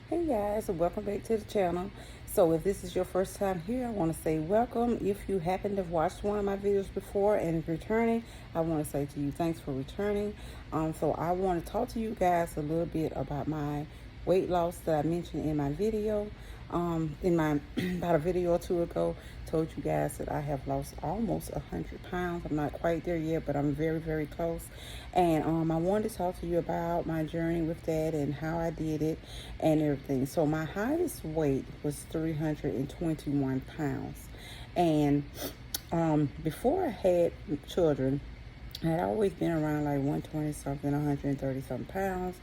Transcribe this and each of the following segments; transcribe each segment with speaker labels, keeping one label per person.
Speaker 1: Hey guys, welcome back to the channel. So if this is your first time here, I want to say welcome. If you happen to have watched one of my videos before and returning, I want to say to you thanks for returning. So I want to talk to you guys a little bit about my weight loss that I mentioned in my video. In my about a video or two ago, told you guys that I have lost almost 100 pounds. I'm not quite there yet, but I'm very close. And I wanted to talk to you about my journey with that and how I did it and everything. So my highest weight was 321 pounds, and before I had children, I had always been around like 120 something, 130 something pounds.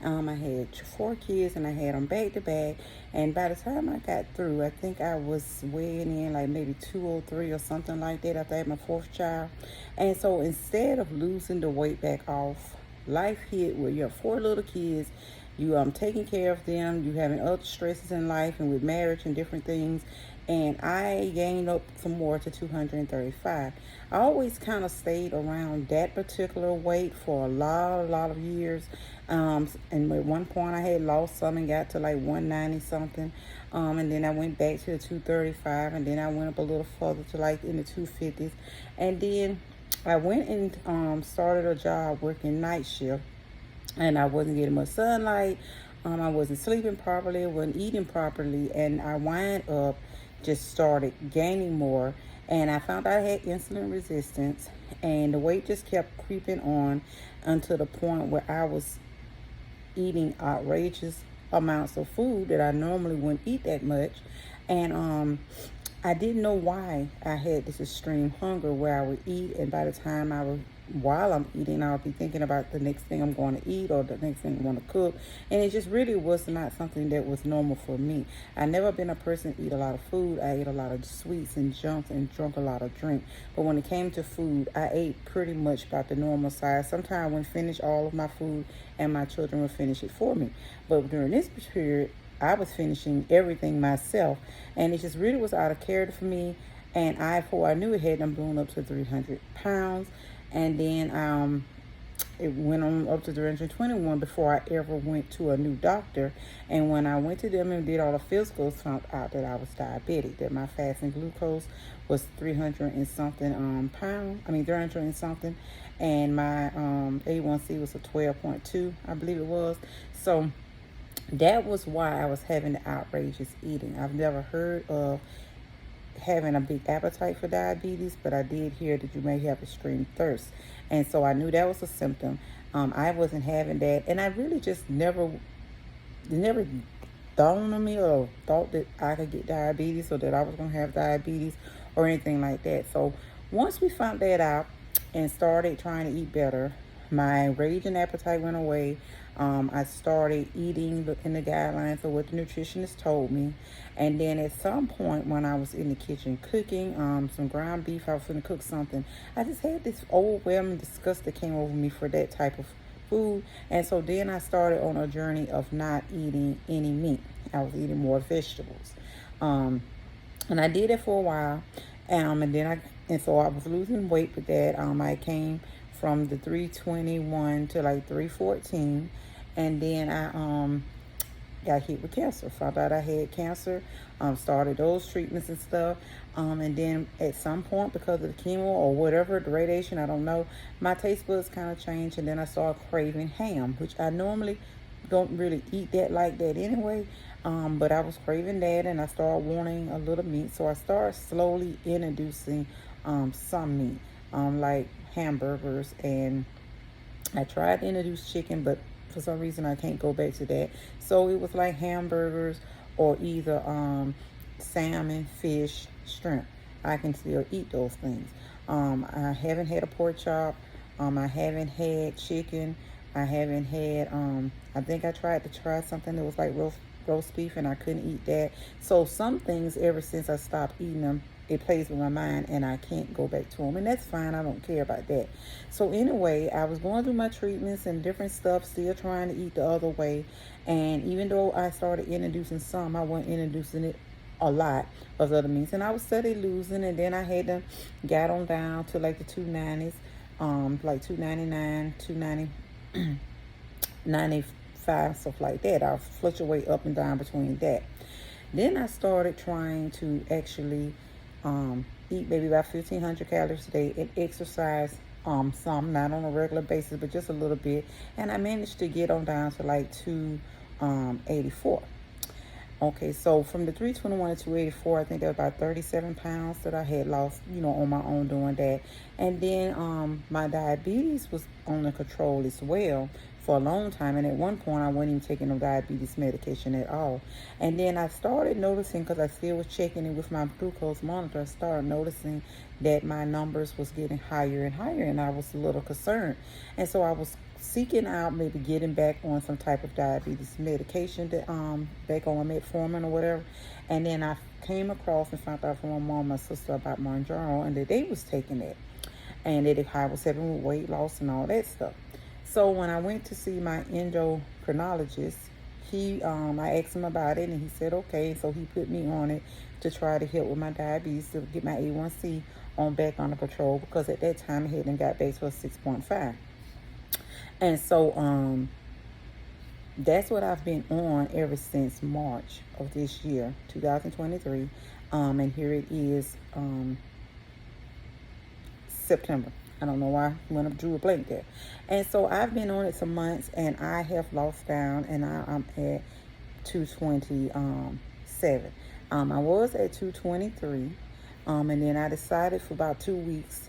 Speaker 1: I had 4 kids and I had them back to back. And by the time I got through, I think I was weighing in like maybe 203 or something like that after I had my fourth child. And so instead of losing the weight back off, life hit where you have 4 little kids, you taking care of them, you having other stresses in life and with marriage and different things. And I gained up some more to 235. I always kind of stayed around that particular weight for a lot of years. And at one point I had lost some and got to like 190 something. And then I went back to the 235, and then I went up a little further to like in the 250s. And then I went and started a job working night shift, and I wasn't getting much sunlight. I wasn't sleeping properly, wasn't eating properly, and I wind up just started gaining more. And I found out I had insulin resistance, and the weight just kept creeping on until the point where I was eating outrageous amounts of food that I normally wouldn't eat that much. And I didn't know why I had this extreme hunger where I would eat, and by the time while I'm eating, I'll be thinking about the next thing I'm going to eat or the next thing I want to cook. And it just really was not something that was normal for me. I never been a person to eat a lot of food. I ate a lot of sweets and junks and drunk a lot of drink. But when it came to food, I ate pretty much about the normal size. Sometimes I wouldn't finish all of my food and my children would finish it for me. But during this period, I was finishing everything myself, and it just really was out of character for me. And before I knew it, had them blown up to 300 pounds. And then it went on up to 321 before I ever went to a new doctor. And when I went to them and did all the physicals, found out that I was diabetic, that my fasting glucose was 300 and something pounds. 300 and something. And my A1C was a 12.2, I believe it was. So that was why I was having the outrageous eating. I've never heard of having a big appetite for diabetes, but I did hear that you may have extreme thirst. And so I knew that was a symptom. I wasn't having that. And I really just never dawned on me or thought that I could get diabetes or that I was going to have diabetes or anything like that. So once we found that out and started trying to eat better, my raging appetite went away. I started eating in the guidelines of what the nutritionist told me. And then at some point when I was in the kitchen cooking some ground beef, I was going to cook something, I just had this overwhelming disgust that came over me for that type of food. And so then I started on a journey of not eating any meat. I was eating more vegetables. And I did it for a while. And so I was losing weight with that. I came from the 321 to like 314. And then I got hit with cancer. Found out I had cancer. Started those treatments and stuff. And then at some point, because of the chemo or whatever, the radiation, I don't know, my taste buds kind of changed. And then I started craving ham, which I normally don't really eat that like that anyway. But I was craving that, and I started wanting a little meat. So I started slowly introducing some meat, like hamburgers, and I tried to introduce chicken, but for some reason I can't go back to that. So it was like hamburgers or either salmon, fish, shrimp. I can still eat those things. I haven't had a pork chop. I haven't had chicken. I haven't had I think I tried to try something that was like roast beef, and I couldn't eat that. So some things, ever since I stopped eating them, it plays with my mind and I can't go back to them, and that's fine. I don't care about that. So anyway, I was going through my treatments and different stuff, still trying to eat the other way. And even though I started introducing some, I wasn't introducing it a lot of other meats, and I was steady losing. And then I had them got on down to like the 290s, like 299, 290, 5, stuff like that. I'll fluctuate up and down between that. Then I started trying to actually eat maybe about 1,500 calories a day and exercise some, not on a regular basis, but just a little bit. And I managed to get on down to like 284. Okay, so from the 321 to 284, I think there was about 37 pounds that I had lost, on my own doing that. And then my diabetes was under control as well for a long time. And at one point, I wasn't even taking no diabetes medication at all. And then I started noticing, because I still was checking it with my glucose monitor, I started noticing that my numbers was getting higher and higher, and I was a little concerned. And so I was seeking out maybe getting back on some type of diabetes medication, that back on metformin or whatever. And then I came across and found out from my mom and my sister about MOUNJARO, and that they was taking it, and that I was having weight loss and all that stuff. So when I went to see my endocrinologist, I asked him about it, and he said okay. So he put me on it to try to help with my diabetes, to get my A1C on back under control, because at that time it hadn't got back to a 6.5. And so that's what I've been on ever since March of this year, 2023. And here it is, September. I don't know why when I drew a blank there. And so I've been on it some months, and I have lost down, and I'm at 227. I was at 223. And then I decided for about 2 weeks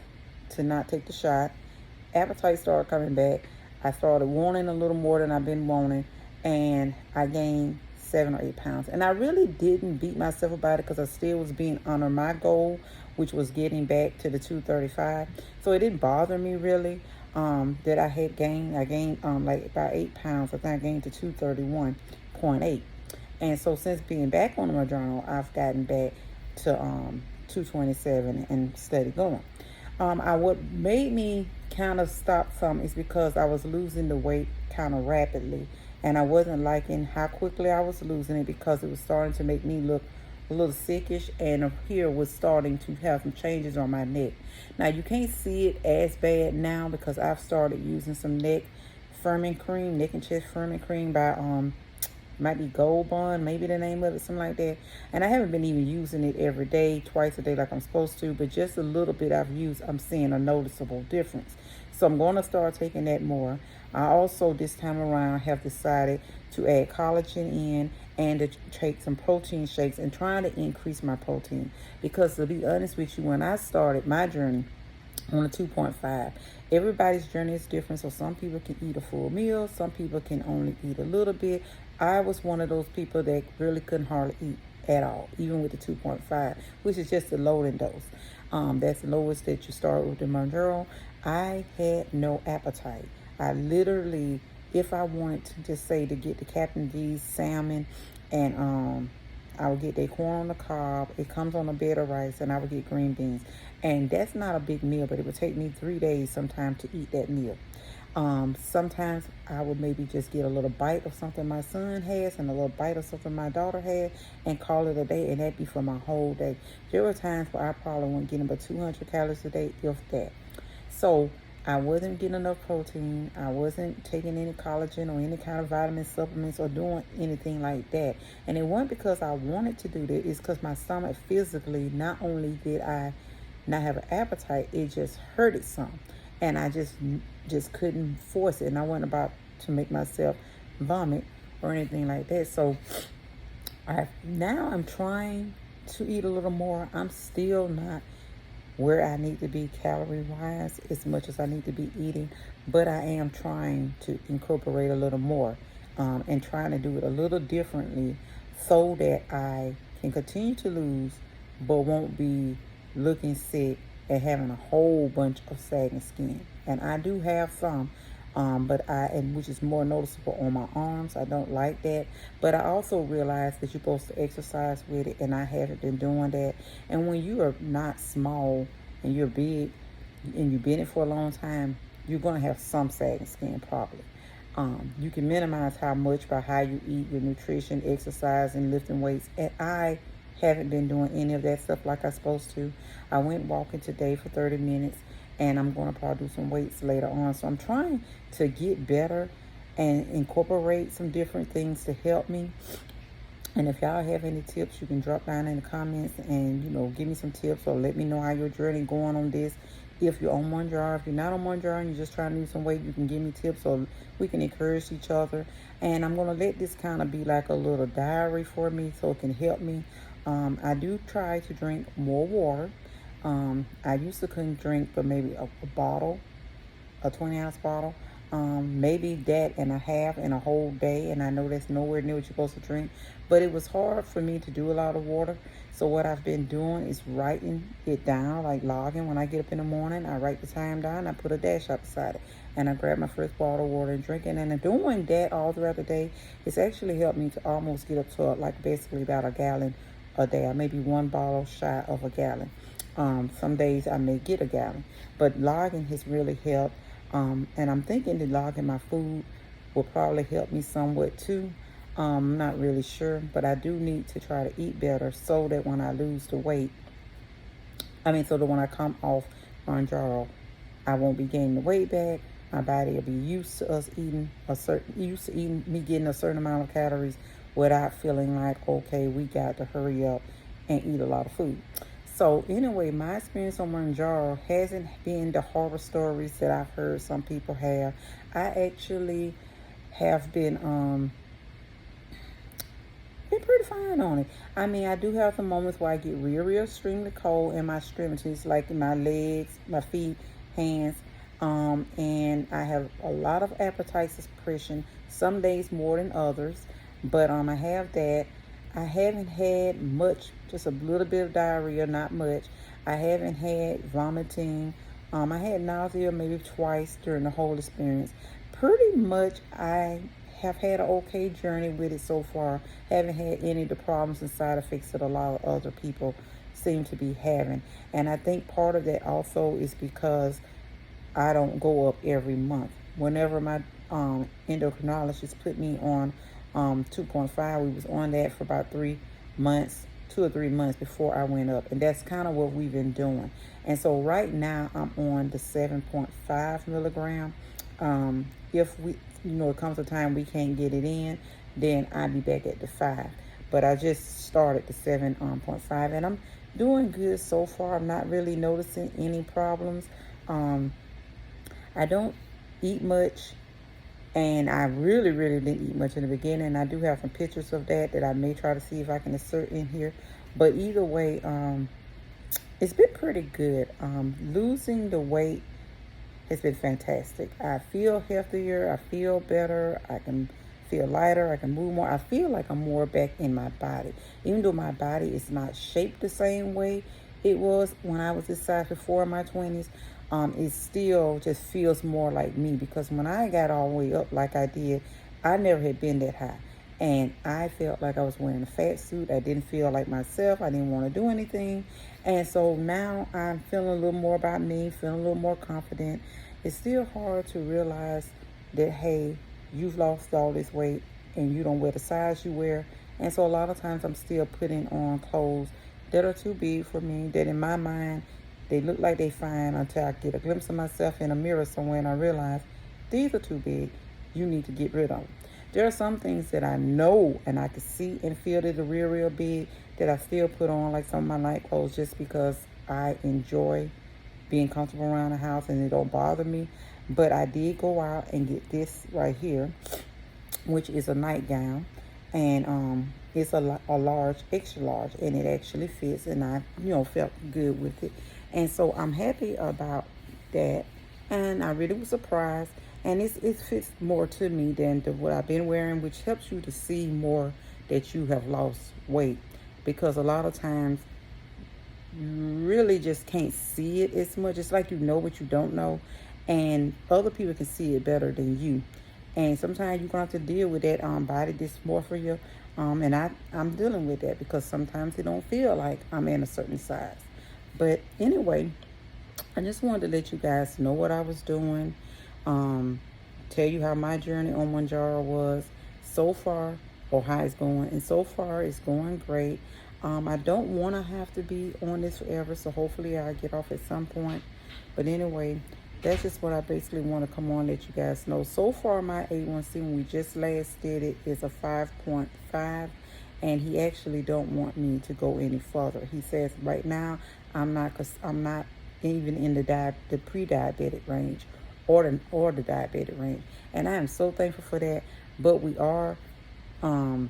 Speaker 1: to not take the shot. Appetite started coming back. I started wanting a little more than I've been wanting, and I gained 7 or 8 pounds. And I really didn't beat myself about it, because I still was being under my goal, which was getting back to the 235. So it didn't bother me really that I had gained. I gained like about 8 pounds. I think I gained to 231.8. And so since being back on my journal, I've gotten back to 227 and steady going. What made me kind of stop some is because I was losing the weight kind of rapidly, and I wasn't liking how quickly I was losing it, because it was starting to make me look a little sickish, and here was starting to have some changes on my neck. Now you can't see it as bad now, because I've started using some neck and chest firming cream by might be Gold Bond, maybe the name of it, something like that. And I haven't been even using it every day, twice a day like I'm supposed to, but just a little bit I've used, I'm seeing a noticeable difference. So I'm going to start taking that more. I also, this time around, have decided to add collagen in, and to take some protein shakes, and trying to increase my protein. Because to be honest with you, when I started my journey on a 2.5, everybody's journey is different. So some people can eat a full meal, some people can only eat a little bit. I was one of those people that really couldn't hardly eat at all, even with the 2.5, which is just the loading dose. That's the lowest that you start with the MOUNJARO. I had no appetite. I literally, if I wanted to just say to get the Captain D's salmon, and I would get their corn on the cob, it comes on a bed of rice, and I would get green beans. And that's not a big meal, but it would take me 3 days sometimes to eat that meal. Sometimes I would maybe just get a little bite of something my son has, and a little bite of something my daughter had, and call it a day, and that'd be for my whole day. There were times where I probably wasn't getting about 200 calories a day, if that. So I wasn't getting enough protein. I wasn't taking any collagen or any kind of vitamin supplements or doing anything like that. And it wasn't because I wanted to do that. It's because my stomach physically, not only did I not have an appetite, it just hurted some. And I just couldn't force it. And I wasn't about to make myself vomit or anything like that. So now I'm trying to eat a little more. I'm still not where I need to be calorie-wise as much as I need to be eating. But I am trying to incorporate a little more and trying to do it a little differently, so that I can continue to lose but won't be looking sick and having a whole bunch of sagging skin. And I do have some, which is more noticeable on my arms. I don't like that. But I also realize that you're supposed to exercise with it, and I haven't been doing that. And when you are not small and you're big and you've been it for a long time, you're going to have some sagging skin probably. You can minimize how much by how you eat, your nutrition, exercise, and lifting weights. And I haven't been doing any of that stuff like I'm supposed to. I went walking today for 30 minutes, and I'm going to probably do some weights later on. So I'm trying to get better and incorporate some different things to help me. And if y'all have any tips, you can drop down in the comments and, give me some tips or let me know how your journey going on this. If you're on Mounjaro, if you're not on Mounjaro and you're just trying to lose some weight, you can give me tips or we can encourage each other. And I'm going to let this kind of be like a little diary for me so it can help me. I do try to drink more water. I used to couldn't drink but maybe a bottle, a 20-ounce bottle. Maybe that and a half in a whole day, and I know that's nowhere near what you're supposed to drink, but it was hard for me to do a lot of water. So what I've been doing is writing it down, like logging. When I get up in the morning, I write the time down, I put a dash up beside it, and I grab my first bottle of water and drink it. And doing that all throughout the day, it's actually helped me to almost get up to like basically about a gallon a day, or maybe one bottle shy of a gallon. Some days I may get a gallon, but logging has really helped. And I'm thinking that logging my food will probably help me somewhat too. I'm not really sure, but I do need to try to eat better so that when I lose the weight, so that when I come off Mounjaro, I won't be gaining the weight back. My body will be used to me getting a certain amount of calories without feeling like, okay, we got to hurry up and eat a lot of food. So anyway, my experience on Mounjaro hasn't been the horror stories that I've heard some people have. I actually have been pretty fine on it. I do have some moments where I get real extremely cold in my extremities, like in my legs, my feet, hands. And I have a lot of appetite suppression, some days more than others. But I have that. I haven't had much, just a little bit of diarrhea, not much. I haven't had vomiting. I had nausea maybe twice during the whole experience. Pretty much I have had an okay journey with it so far. Haven't had any of the problems and side effects that a lot of other people seem to be having. And I think part of that also is because I don't go up every month. Whenever my endocrinologist put me on 2.5, we was on that for about 3 months, 2 or 3 months before I went up, and that's kind of what we've been doing. And so right now I'm on the 7.5 milligram. If we, it comes a time we can't get it in, then I'll be back at the 5. But I just started the 7.5, and I'm doing good so far. I'm not really noticing any problems. I don't eat much. And I really didn't eat much in the beginning. I do have some pictures of that I may try to see if I can insert in here. But either way, it's been pretty good. Losing the weight has been fantastic. I feel healthier. I feel better. I can feel lighter. I can move more. I feel like I'm more back in my body. Even though my body is not shaped the same way it was when I was this size before in my 20s. It still just feels more like me, because when I got all the way up like I did, I never had been that high. And I felt like I was wearing a fat suit. I didn't feel like myself. I didn't want to do anything. And so now I'm feeling a little more about me, feeling a little more confident. It's still hard to realize that, hey, you've lost all this weight and you don't wear the size you wear. And so a lot of times I'm still putting on clothes that are too big for me, that in my mind, they look like they fine until I get a glimpse of myself in a mirror somewhere and I realize these are too big. You need to get rid of them. There are some things that I know and I can see and feel that are real big that I still put on, like some of my night clothes, just because I enjoy being comfortable around the house and it don't bother me. But I did go out and get this right here, which is a nightgown. And it's a large, extra large, and it actually fits, and I felt good with it. And so I'm happy about that, and I really was surprised. And it fits more to me than what I've been wearing, which helps you to see more that you have lost weight. Because a lot of times you really just can't see it as much. It's like you know what you don't know, and other people can see it better than you. And sometimes you're going to have to deal with that body dysmorphia. And I'm dealing with that because sometimes it don't feel like I'm in a certain size. But anyway, I just wanted to let you guys know what I was doing. Tell you how my journey on Mounjaro was so far, or how it's going. And so far, it's going great. I don't want to have to be on this forever, so hopefully I'll get off at some point. But anyway, that's just what I basically want to come on and let you guys know. So far, my A1C, when we just last did it, is a 5.5. And he actually don't want me to go any further. He says right now I'm not even in the pre-diabetic range or the diabetic range. And I am so thankful for that. But we are, you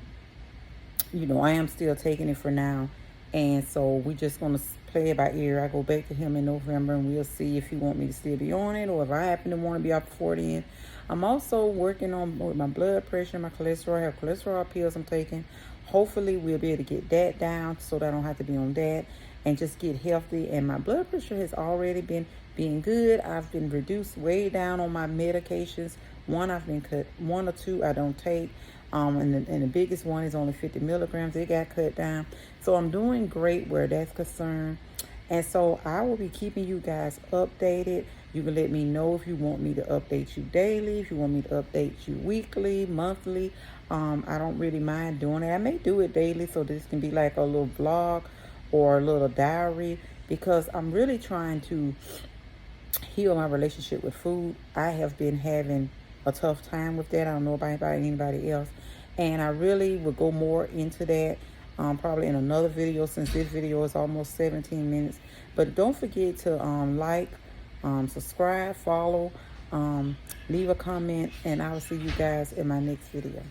Speaker 1: know, I am still taking it for now. And so we just going to play it by ear. I go back to him in November and we'll see if he want me to still be on it, or if I happen to want to be off before then. I'm also working on with my blood pressure, my cholesterol. I have cholesterol pills I'm taking. Hopefully we'll be able to get that down so that I don't have to be on that and just get healthy. And my blood pressure has already been being good. I've been reduced way down on my medications. One I've been cut, 1 or 2 I don't take. And the biggest one is only 50 milligrams. It got cut down. So I'm doing great where that's concerned. And so I will be keeping you guys updated. You can let me know if you want me to update you daily, if you want me to update you weekly, monthly. I don't really mind doing it. I may do it daily so this can be like a little vlog or a little diary, because I'm really trying to heal my relationship with food. I have been having a tough time with that. I don't know about anybody else. And I really will go more into that probably in another video, since this video is almost 17 minutes. But don't forget to like, subscribe, follow, leave a comment, and I will see you guys in my next video.